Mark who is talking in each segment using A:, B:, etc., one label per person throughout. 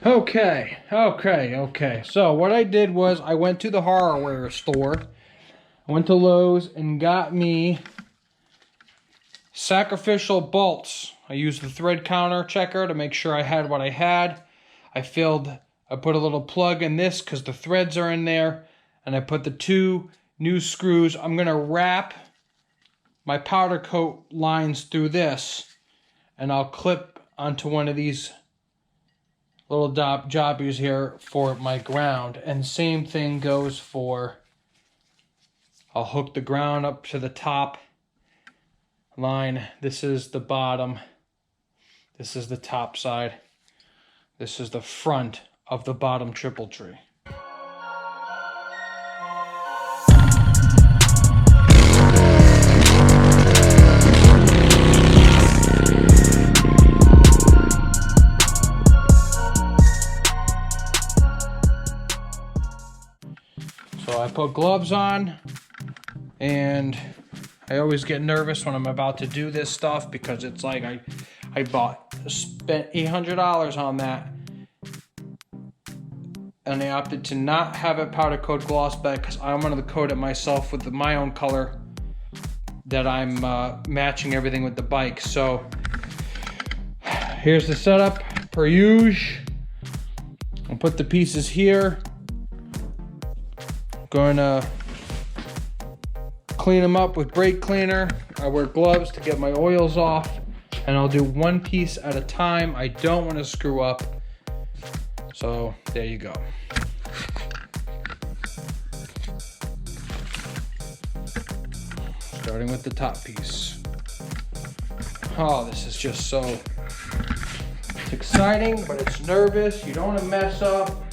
A: Okay. So what I did was I went to the hardware store. I went to Lowe's and got me sacrificial bolts. I used the thread counter checker to make sure I had what I had. I put a little plug in this because the threads are in there. And I put the 2 new screws. I'm going to wrap my powder coat lines through this. And I'll clip onto one of these little jobbies here for my ground. And same thing goes for, I'll hook the ground up to the top line. This is the bottom. This is the top side. This is the front of the bottom triple tree. So I put gloves on, and I always get nervous when I'm about to do this stuff because it's like I spent $800 on that, and I opted to not have it powder coat gloss back because I wanted to coat it myself with my own color that I'm matching everything with the bike. So here's the setup per usual. I'll put the pieces here. Going to clean them up with brake cleaner. I wear gloves to get my oils off, and I'll do one piece at a time. I don't want to screw up. So there you go. Starting with the top piece. Oh, this is just so, it's exciting, but it's nervous. You don't want to mess up.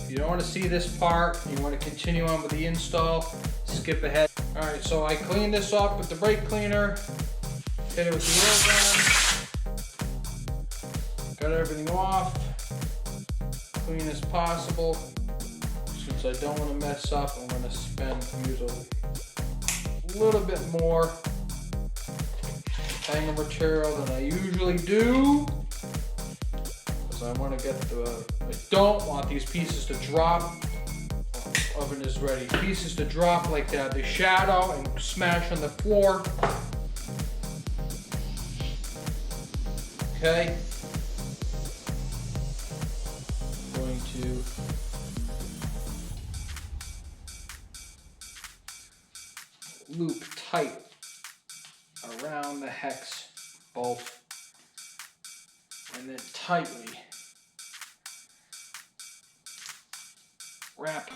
A: You don't want to see this part. You want to continue on with the install. Skip ahead. All right, so I cleaned this up with the brake cleaner. Hit it with the oil gun. Got everything off. Clean as possible. Since I don't want to mess up, I'm going to use a little bit more hanger material than I usually do. I want to get I don't want these pieces to drop. Oven is ready. Pieces to drop like that. They shadow and smash on the floor. Okay. Going to loop tight around the hex bolt, and then tightly wrap.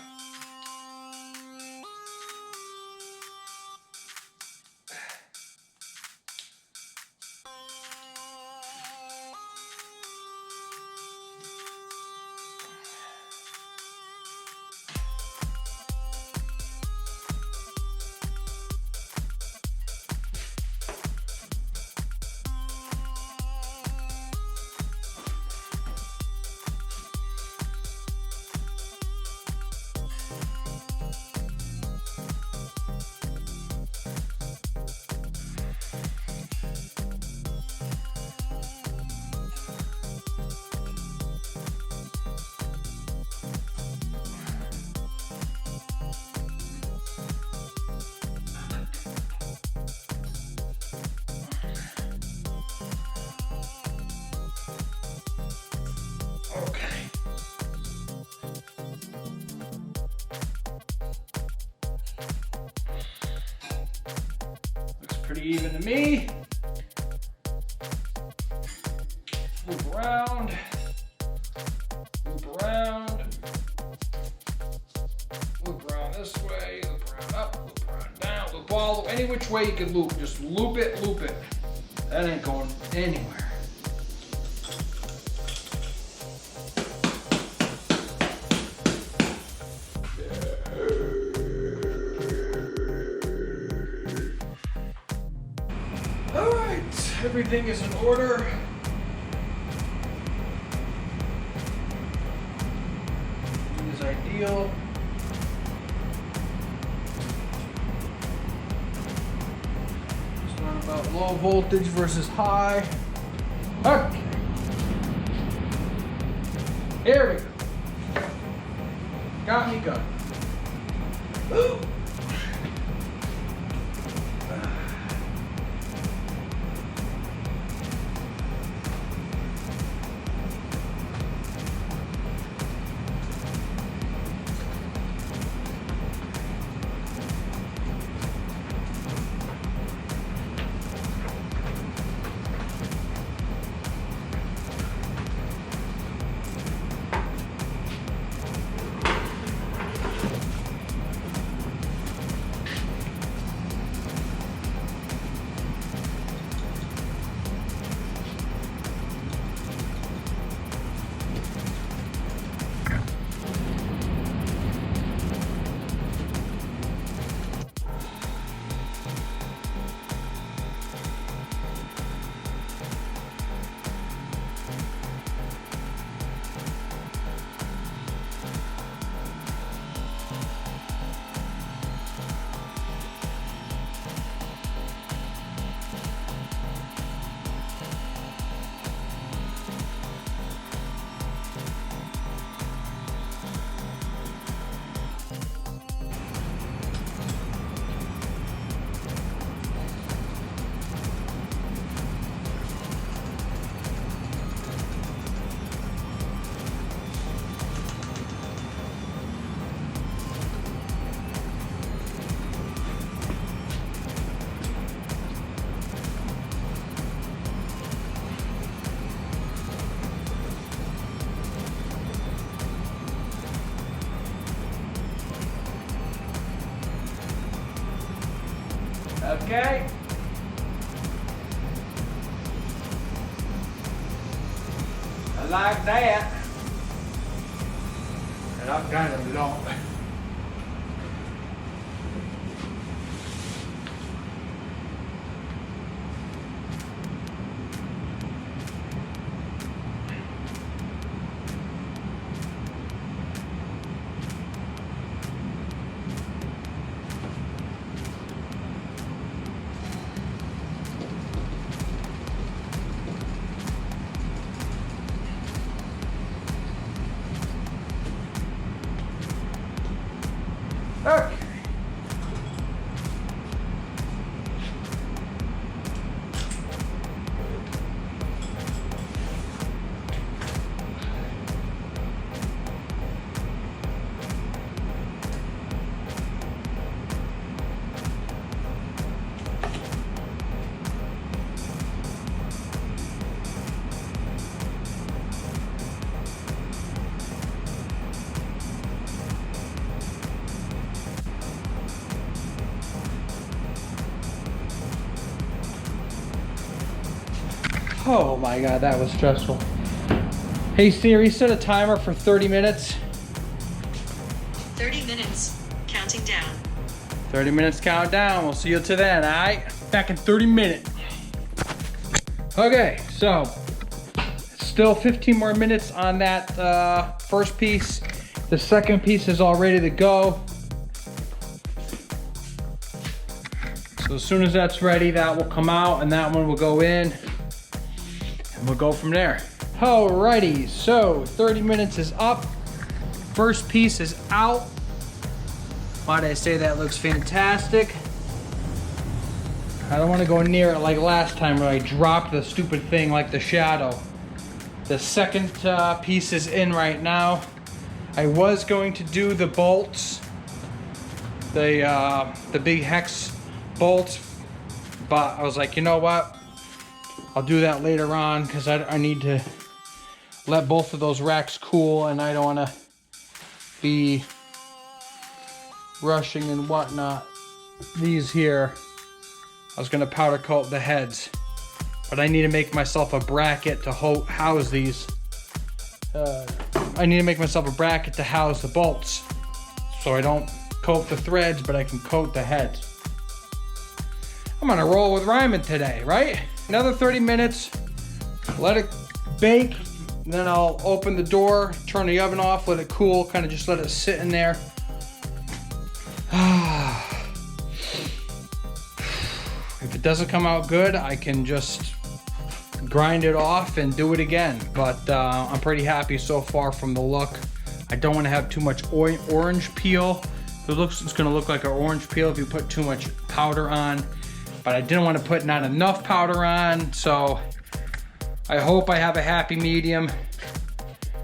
A: Pretty even to me. Loop around, loop around, loop around this way, loop around up, loop around down, loop all, any which way you can loop, just loop it, loop it. That ain't going anywhere. Everything is in order. Everything is ideal. Just learn about low voltage versus high. Okay. Here we go. Got me good. Ooh. Okay. I like that. And I'm kind of long. Okay. Oh my God, that was stressful. Hey Siri, set a timer for 30 minutes.
B: 30 minutes, counting down.
A: 30 minutes countdown. We'll see you till then, all right? Back in 30 minutes. Okay, so still 15 more minutes on that first piece. The second piece is all ready to go. So as soon as that's ready, that will come out and that one will go in. And we'll go from there. Alrighty, so 30 minutes is up. First piece is out. Why did I say that looks fantastic? I don't want to go near it like last time where I dropped the stupid thing like the shadow. The second piece is in right now. I was going to do the bolts, the big hex bolts, but I was like, you know what? I'll do that later on because I need to let both of those racks cool and I don't want to be rushing and whatnot. These here, I was going to powder coat the heads, but I need to make myself a bracket to house these. I need to make myself a bracket to house the bolts so I don't coat the threads, but I can coat the heads. I'm gonna roll with rhyming today, right? Another 30 minutes, let it bake, and then I'll open the door, turn the oven off, let it cool, kind of just let it sit in there. If it doesn't come out good, I can just grind it off and do it again. But I'm pretty happy so far from the look. I don't want to have too much orange peel. It's going to look like an orange peel if you put too much powder on. But I didn't want to put not enough powder on, so I hope I have a happy medium.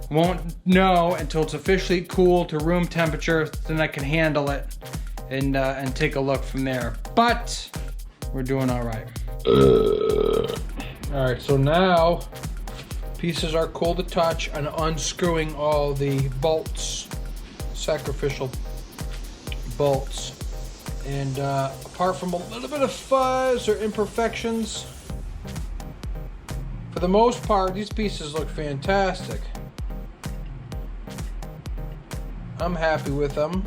A: Won't know until it's officially cool to room temperature, then I can handle it and take a look from there. But we're doing all right. All right, so now pieces are cool to touch and unscrewing all the bolts, sacrificial bolts. And apart from a little bit of fuzz or imperfections, for the most part, these pieces look fantastic. I'm happy with them.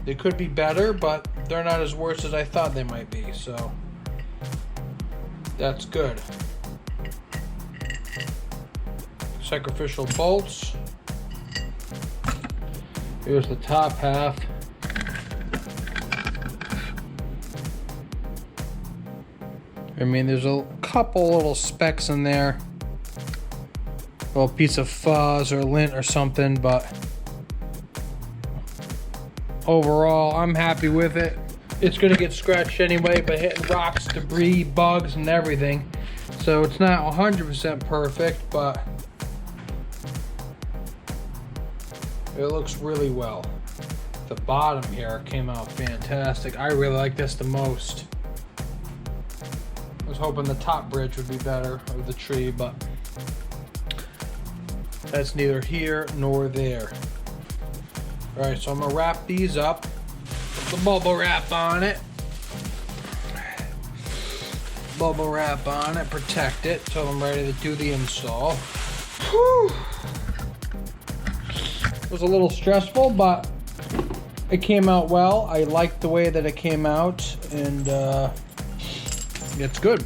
A: They could be better, but they're not as worse as I thought they might be, so that's good. Sacrificial bolts. Here's the top half. I mean, there's a couple little specks in there. A little piece of fuzz or lint or something, but overall, I'm happy with it. It's gonna get scratched anyway by hitting rocks, debris, bugs, and everything. So it's not 100% perfect, but it looks really well. The bottom here came out fantastic. I really like this the most. I was hoping the top bridge would be better of the tree, but that's neither here nor there. All right, so I'm gonna wrap these up. Put the bubble wrap on it. Bubble wrap on it, protect it till I'm ready to do the install. Whew. It was a little stressful, but it came out well. I liked the way that it came out, and it's good.